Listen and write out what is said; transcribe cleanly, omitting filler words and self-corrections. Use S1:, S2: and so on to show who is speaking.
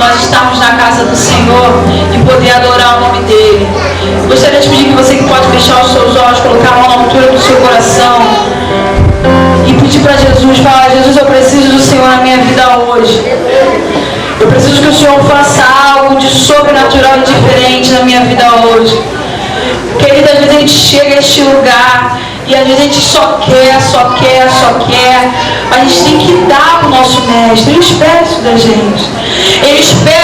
S1: nós estarmos na casa do Senhor e poder adorar o nome dEle. Gostaria de pedir que você que pode fechar os seus olhos, colocar a mão na altura do seu coração e pedir para Jesus, falar: Jesus, eu preciso do Senhor na minha vida hoje. Eu preciso que o Senhor faça algo de sobrenatural e diferente na minha vida hoje. Querida, às vezes a gente chega a este lugar e às vezes a gente só quer. A gente tem que dar para o nosso mestre. Ele espera isso da gente. Ele espera